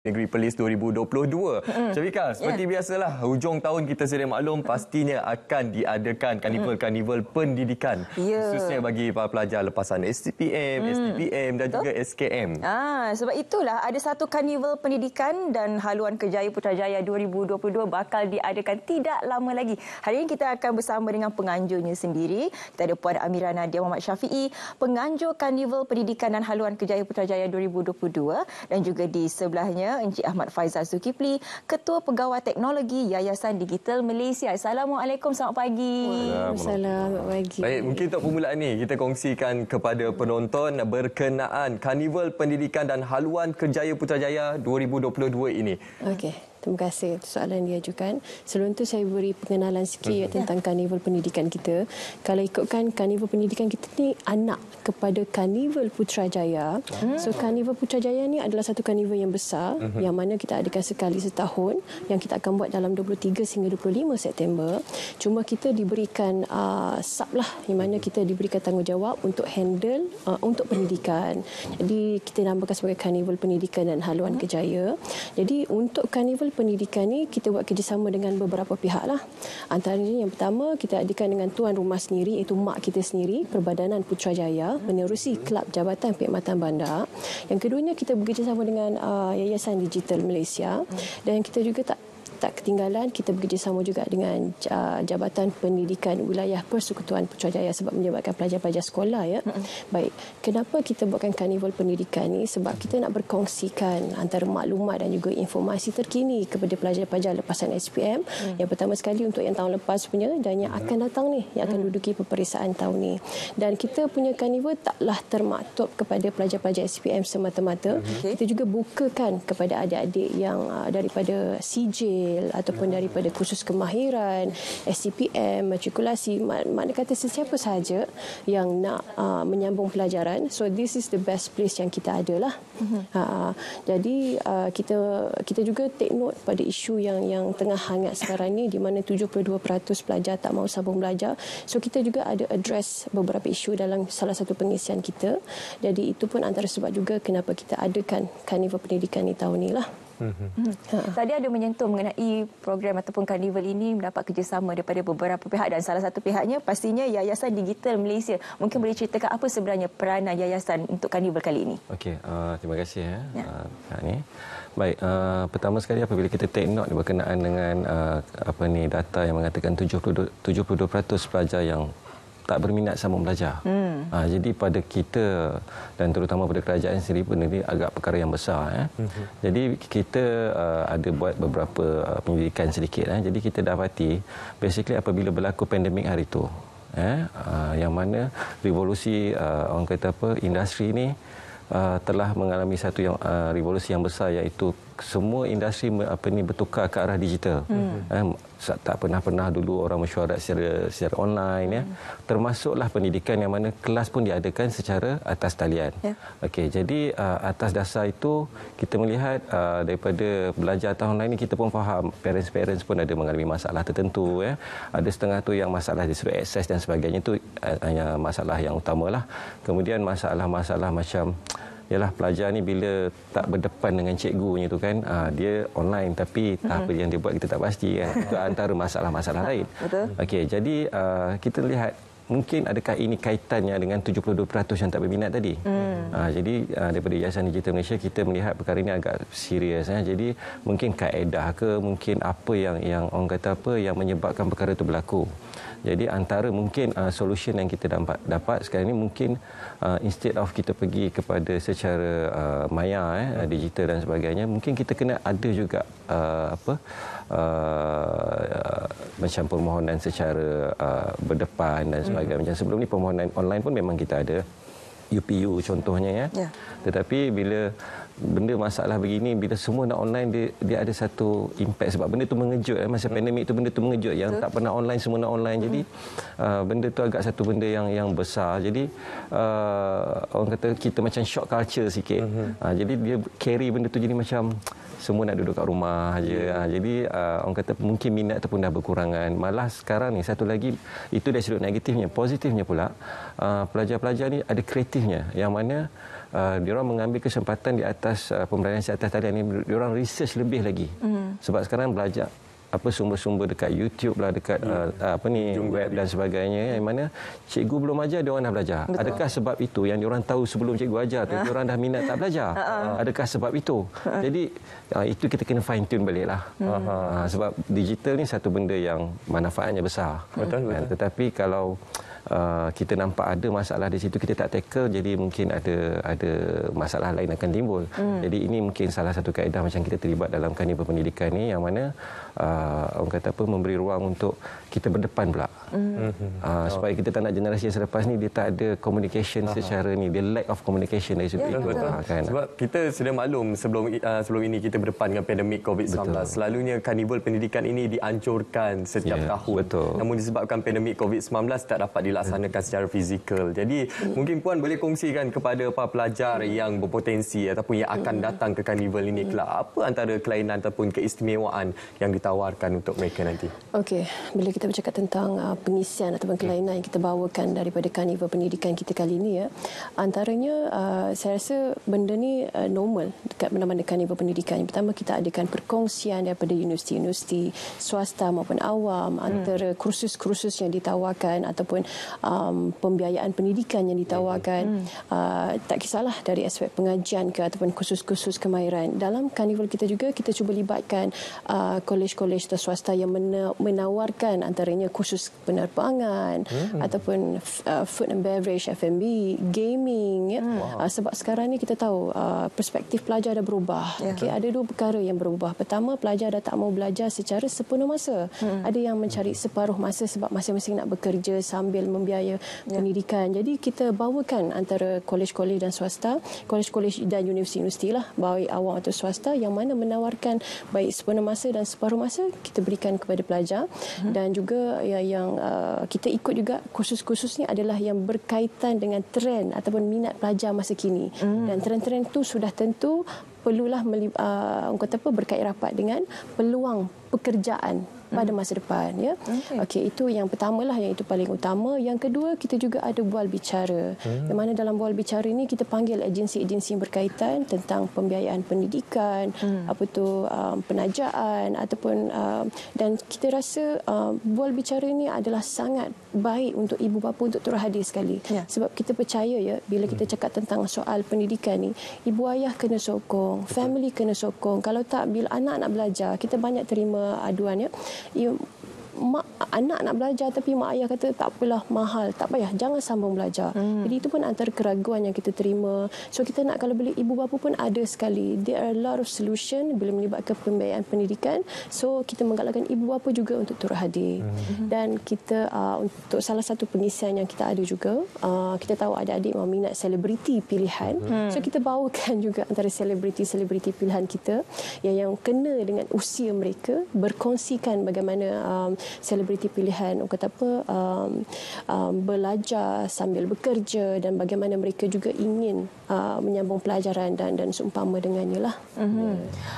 Negeri Perlis 2022. Syafika, seperti biasalah, hujung tahun kita sedia maklum pastinya akan diadakan karnival-karnival pendidikan. Khususnya bagi para pelajar lepasan STPM, STPM dan juga SKM. Sebab itulah ada satu karnival pendidikan dan haluan kerjaya Putrajaya 2022 bakal diadakan tidak lama lagi. Hari ini kita akan bersama dengan penganjurnya sendiri. Kita ada Puan Amira Nadia Muhammad Syafiee, penganjur karnival pendidikan dan haluan kerjaya Putrajaya 2022, dan juga di sebelahnya Encik Ahmad Faizal Zulkifli, Ketua Pegawai Teknologi Yayasan Digital Malaysia. Assalamualaikum, selamat pagi. Waalaikumsalam, selamat pagi. Baik, mungkin untuk permulaan ni kita kongsikan kepada penonton berkenaan karnival pendidikan dan haluan kerjaya Putrajaya 2022 ini. Okey. Terima kasih atas soalan dia ajukan. Sebelum tu saya beri pengenalan sikit tentang karnival pendidikan kita. Kalau ikutkan karnival pendidikan kita ni anak kepada karnival Putrajaya. So karnival Putrajaya ni adalah satu karnival yang besar yang mana kita adakan sekali setahun, yang kita akan buat dalam 23 hingga 25 September. Cuma kita diberikan sub lah, di mana kita diberikan tanggungjawab untuk handle untuk pendidikan. Jadi kita namakan sebagai karnival pendidikan dan haluan kerjaya. Jadi untuk karnival pendidikan ni kita buat kerjasama dengan beberapa pihak lah. Antaranya yang pertama kita adakan dengan tuan rumah sendiri, iaitu mak kita sendiri, Perbadanan Putrajaya, menerusi Kelab Jabatan Perkhidmatan Bandar. Yang keduanya kita bekerjasama dengan Yayasan Digital Malaysia, dan kita juga tak ketinggalan kita bekerjasama juga dengan Jabatan Pendidikan Wilayah Persekutuan Putrajaya sebab menyebabkan pelajar-pelajar sekolah ya. Baik, kenapa kita buatkan karnival pendidikan ni? Sebab kita nak berkongsikan antara maklumat dan juga informasi terkini kepada pelajar-pelajar lepasan SPM. Yang pertama sekali untuk yang tahun lepas punya dan yang akan datang ni, yang akan duduki peperiksaan tahun ni. Dan kita punya karnival taklah termaktub kepada pelajar-pelajar SPM semata-mata. Kita juga bukakan kepada adik-adik yang daripada CJ ataupun daripada kursus kemahiran, SCPM, matrikulasi, mana kata sesiapa sahaja yang nak menyambung pelajaran. So this is the best place yang kita ada lah. Jadi kita juga take note pada isu yang tengah hangat sekarang ni, di mana 72% pelajar tak mahu sambung belajar. So kita juga ada address beberapa isu dalam salah satu pengisian kita. Jadi itu pun antara sebab juga kenapa kita adakan karnival pendidikan ni tahun ni lah. Tadi ada menyentuh mengenai program ataupun karnival ini mendapat kerjasama daripada beberapa pihak, dan salah satu pihaknya pastinya Yayasan Digital Malaysia. Mungkin boleh ceritakan apa sebenarnya peranan yayasan untuk karnival kali ini? Okey, terima kasih Baik, pertama sekali apabila kita take note berkenaan dengan data yang mengatakan 72% pelajar yang tak berminat sambung belajar. Jadi pada kita dan terutama pada kerajaan sendiri pun ini agak perkara yang besar. Jadi kita ada buat beberapa penyelidikan sedikit. Jadi kita dapati basically apabila berlaku pandemik hari itu, yang mana revolusi orang kata industri ini telah mengalami satu revolusi yang besar, iaitu semua industri bertukar ke arah digital. Tak pernah dulu orang mesyuarat secara online termasuklah pendidikan yang mana kelas pun diadakan secara atas talian. Okey, jadi atas dasar itu kita melihat daripada belajar tahun lain ni kita pun faham parents pun ada mengalami masalah tertentu Ada setengah tu yang masalah dari sudut akses dan sebagainya, itu hanya masalah yang utamalah. Kemudian masalah-masalah macam ialah pelajar ni bila tak berdepan dengan cikgunya tu kan, dia online tapi apa yang dia buat kita tak pasti kan. Itu antara masalah-masalah lain. Okey, jadi kita lihat mungkin adakah ini kaitannya dengan 72% yang tak berminat tadi. Jadi daripada Yayasan Digital Malaysia kita melihat perkara ini agak serius. Jadi mungkin kaedah ke, mungkin apa yang orang kata yang menyebabkan perkara itu berlaku. Jadi antara mungkin solution yang kita dapat sekarang ini mungkin instead of kita pergi kepada secara maya digital dan sebagainya, mungkin kita kena ada juga macam permohonan secara berdepan dan sebagainya. Macam sebelum ni permohonan online pun memang kita ada UPU contohnya Tetapi bila benda masalah begini, bila semua nak online, dia ada satu impact sebab benda tu mengejut. Masa pandemik tu benda tu mengejut, yang tak pernah online semua nak online. Jadi benda tu agak satu benda yang besar. Jadi orang kata kita macam shock culture sikit. Jadi dia carry benda tu jadi macam semua nak duduk kat rumah aja. Jadi orang kata mungkin minat tu pun dah berkurangan. Malah sekarang ni satu lagi, itu dari sudut negatifnya. Positifnya pula, pelajar-pelajar ni ada kreatifnya, yang mana diorang mengambil kesempatan di atas pemberdayaan kesihatan talian ini, diorang research lebih lagi. Sebab sekarang belajar sumber-sumber dekat YouTube lah, dekat web dan sebagainya, yang mana cikgu belum ajar diorang dah belajar. Betul. Adakah sebab itu yang diorang tahu sebelum cikgu ajar tu diorang dah minat tak belajar? Adakah sebab itu? Jadi itu kita kena fine tune baliklah. Sebab digital ni satu benda yang manfaatnya besar. Betul. Tetapi kalau kita nampak ada masalah di situ, kita tak tackle, jadi mungkin ada masalah lain akan timbul. Jadi ini mungkin salah satu kaedah macam kita terlibat dalam karnival pendidikan ni, yang mana orang kata memberi ruang untuk kita berdepan pula. Supaya kita tak nak generasi yang selepas ni dia tak ada communication secara ni, dia lack of communication dari sudut itu. Kan? Sebab kita sudah maklum sebelum ini kita berdepan dengan pandemik COVID-19. Selalunya karnival pendidikan ini dianjurkan setiap tahun. Namun disebabkan pandemik COVID-19 tak dapat dilaksanakan secara fizikal. Jadi mungkin Puan boleh kongsikan kepada para pelajar yang berpotensi ataupun yang akan datang ke karnival ini kelak, apa antara kelainan ataupun keistimewaan yang ditawarkan untuk mereka nanti? Okey, bila kita bercakap tentang pengisian ataupun kelainan yang kita bawakan daripada karnival pendidikan kita kali ini, antaranya saya rasa benda ni normal dekat mana-mana karnival pendidikan. Yang pertama, kita adakan perkongsian daripada universiti-universiti swasta maupun awam, antara kursus-kursus yang ditawarkan ataupun pembiayaan pendidikan yang ditawarkan, tak kisahlah dari aspek pengajian ke ataupun kursus-kursus kemahiran. Dalam karnival kita juga kita cuba libatkan kolej-kolej swasta yang menawarkan antaranya kursus penerbangan ataupun food and beverage, F&B, gaming. Sebab sekarang ni kita tahu perspektif pelajar dah berubah. Okay, ada dua perkara yang berubah. Pertama, pelajar dah tak mau belajar secara sepenuh masa. Ada yang mencari separuh masa sebab masing-masing nak bekerja sambil membiaya pendidikan. Jadi kita bawakan antara kolej-kolej dan swasta, kolej-kolej dan universiti-universiti lah, baik awam atau swasta, yang mana menawarkan baik sepenuh masa dan separuh masa kita berikan kepada pelajar. Dan juga yang kita ikut juga kursus-kursus ni adalah yang berkaitan dengan trend ataupun minat pelajar masa kini. Dan trend-trend tu sudah tentu perlulah berkait rapat dengan peluang pekerjaan pada masa depan, ya. Okey, itu yang pertamalah, yang itu paling utama. Yang kedua, kita juga ada bual bicara. Di mana dalam bual bicara ini kita panggil agensi-agensi yang berkaitan tentang pembiayaan pendidikan, penajaan ataupun dan kita rasa bual bicara ini adalah sangat baik untuk ibu bapa untuk turut hadir sekali. Sebab kita percaya, ya, bila kita cakap tentang soal pendidikan ni, ibu ayah kena sokong, family kena sokong. Kalau tak, bila anak nak belajar, kita banyak terima aduan, ya. Anak nak belajar tapi mak ayah kata tak apalah, mahal, tak payah, jangan sambung belajar. Jadi itu pun antara keraguan yang kita terima. So kita nak, kalau boleh, ibu bapa pun ada sekali, there are a lot of solution bila melibatkan pembiayaan pendidikan. So kita menggalakkan ibu bapa juga untuk turut hadir. Dan kita untuk salah satu pengisian yang kita ada juga, kita tahu adik-adik meminat selebriti pilihan. So kita bawakan juga antara selebriti-selebriti pilihan kita yang kena dengan usia mereka, berkongsikan bagaimana selebriti pilihan belajar sambil bekerja dan bagaimana mereka juga ingin menyambung pelajaran dan seumpama dengannya lah.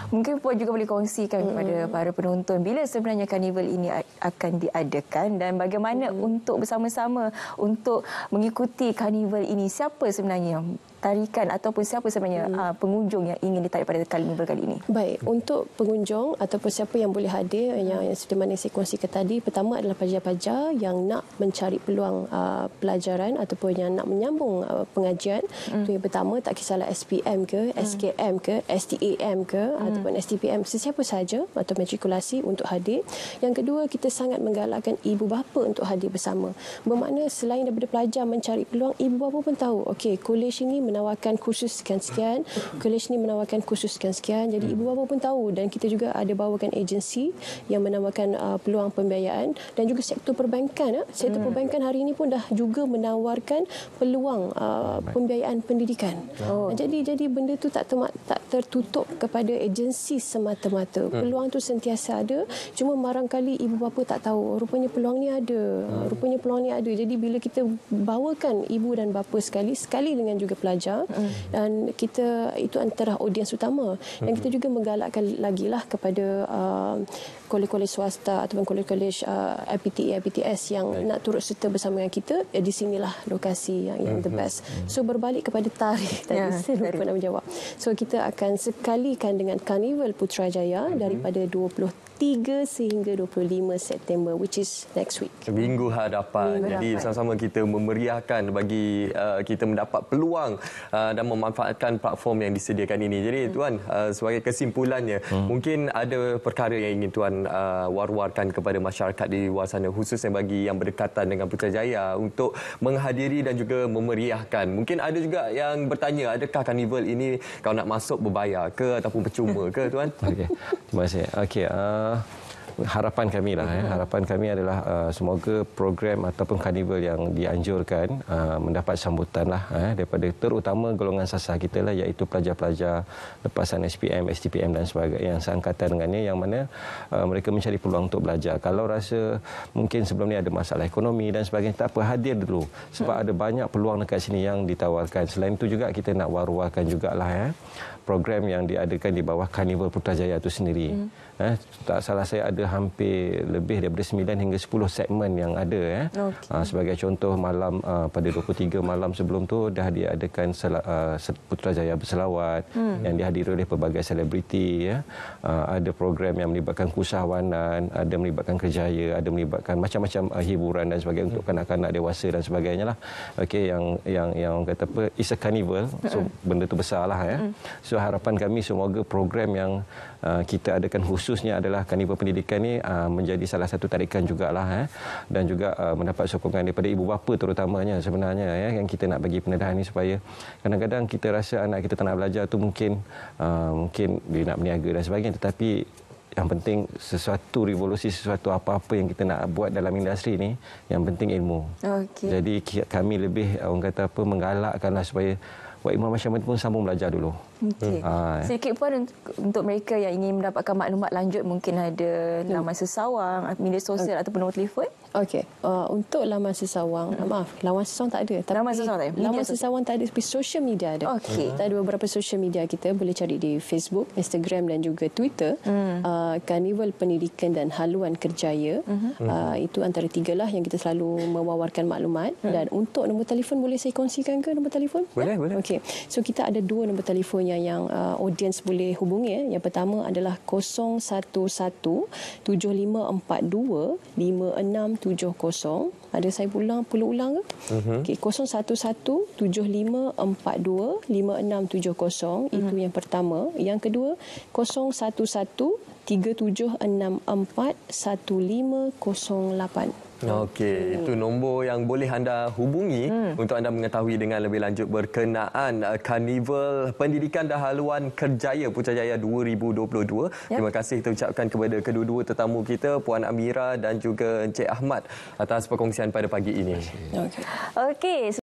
Mungkin Puan juga boleh kongsikan kepada para penonton bila sebenarnya karnival ini akan diadakan dan bagaimana untuk bersama-sama untuk mengikuti karnival ini. Siapa sebenarnya tarikan ataupun siapa sebenarnya pengunjung yang ingin ditarik pada karnival kali ini? Baik, untuk pengunjung ataupun siapa yang boleh hadir, yang seperti mana saya kongsikan tadi, pertama adalah pelajar-pelajar yang nak mencari peluang pelajaran ataupun yang nak menyambung pengajian. Itu yang pertama, tak kisahlah SPM ke, SKM ke, STAM ke ataupun STPM, sesiapa saja atau matrikulasi untuk hadir. Yang kedua, kita sangat menggalakkan ibu bapa untuk hadir bersama. Bermakna selain daripada pelajar mencari peluang, ibu bapa pun tahu, okey, kolej ini menawarkan kursus sekian-sekian, kolej ni menawarkan kursus sekian-sekian. Jadi ibu bapa pun tahu, dan kita juga ada bawakan agensi yang menawarkan peluang pembiayaan, dan juga sektor perbankan. Sektor perbankan hari ini pun dah juga menawarkan peluang pembiayaan pendidikan. Jadi benda tu tak tertutup kepada agensi agensi semata-mata. Peluang tu sentiasa ada, cuma barangkali ibu bapa tak tahu rupanya peluang ni ada. Rupanya peluang ni ada. Jadi bila kita bawakan ibu dan bapa sekali dengan juga pelajar, dan kita itu antara audiens utama, dan kita juga menggalakkan lagi lah kepada kolej-kolej swasta ataupun kolej-kolej IPTA, IPTS yang nak turut serta bersama dengan kita. Di sinilah lokasi yang the best. So berbalik kepada tarikh tadi, saya lupa nak menjawab. So kita akan sekalikan dengan Karnival Putrajaya daripada 23 sehingga 25 September, which is next week. Minggu hadapan. Jadi sama-sama kita memeriahkan bagi kita mendapat peluang dan memanfaatkan platform yang disediakan ini. Jadi Tuan, sebagai kesimpulannya, mungkin ada perkara yang ingin Tuan war-warkan kepada masyarakat di luar sana, khususnya bagi yang berdekatan dengan Putrajaya untuk menghadiri dan juga memeriahkan. Mungkin ada juga yang bertanya, adakah karnival ini kalau nak masuk berbayar ke ataupun percuma ke, Tuan? Okey. Terima kasih. Okey, harapan kami lah, harapan kami adalah semoga program ataupun karnival yang dianjurkan mendapat sambutan lah daripada terutama golongan sasar kita lah, iaitu pelajar-pelajar lepasan SPM, STPM dan sebagainya yang seangkatan dengannya, yang mana mereka mencari peluang untuk belajar. Kalau rasa mungkin sebelum ni ada masalah ekonomi dan sebagainya, tak apa, hadir dulu sebab ada banyak peluang dekat sini yang ditawarkan. Selain itu juga kita nak war-warkan jugalah program yang diadakan di bawah Karnival Putrajaya itu sendiri. Tak salah saya ada hampir lebih daripada 9 hingga 10 segmen yang ada. Sebagai contoh, malam pada 23 malam sebelum tu dah diadakan Putrajaya berselawat yang dihadiri oleh pelbagai selebriti. Ada program yang melibatkan kerusahawanan, ada melibatkan kerjaya, ada melibatkan macam-macam hiburan dan sebagainya untuk kanak-kanak, dewasa dan sebagainya lah. Okey, yang orang kata apa, is a carnival, so benda tu besarlah. So harapan kami semoga program yang kita adakan khususnya adalah Karnival Pendidikan ni menjadi salah satu tarikan jugalah dan juga mendapat sokongan daripada ibu bapa terutamanya sebenarnya yang kita nak bagi pendedahan ni, supaya kadang-kadang kita rasa anak kita tak nak belajar tu mungkin dia nak berniaga dan sebagainya, tetapi yang penting sesuatu revolusi, sesuatu apa-apa yang kita nak buat dalam industri ni, yang penting ilmu. Jadi kami lebih orang kata apa, menggalakkanlah supaya buat ilmu masyarakat pun sambung belajar dulu. Sedikit pun untuk mereka yang ingin mendapatkan maklumat lanjut, mungkin ada laman sesawang, media sosial ataupun nombor telefon. Okey, untuk laman sesawang, laman sesawang tak ada. Laman sesawang tak ada, tapi social media ada. Kita ada beberapa social media, kita boleh cari di Facebook, Instagram dan juga Twitter. Karnival Pendidikan dan Haluan Kerjaya. Itu antara tiga lah yang kita selalu mewawarkan maklumat. Dan untuk nombor telefon, boleh saya kongsikan ke nombor telefon? Boleh. Okey. So kita ada dua nombor telefon yang audiens boleh hubungi. Yang pertama adalah 011 7542 5670. Ada saya perlu ulang ke? Okey, 011 7542 5670. Itu yang pertama. Yang kedua 011 3764 1508. Okey, itu nombor yang boleh anda hubungi untuk anda mengetahui dengan lebih lanjut berkenaan Karnival Pendidikan dan Haluan Kerjaya Putrajaya 2022. Terima kasih kita ucapkan kepada kedua-dua tetamu kita, Puan Amira dan juga Encik Ahmad, atas perkongsian pada pagi ini. Okey.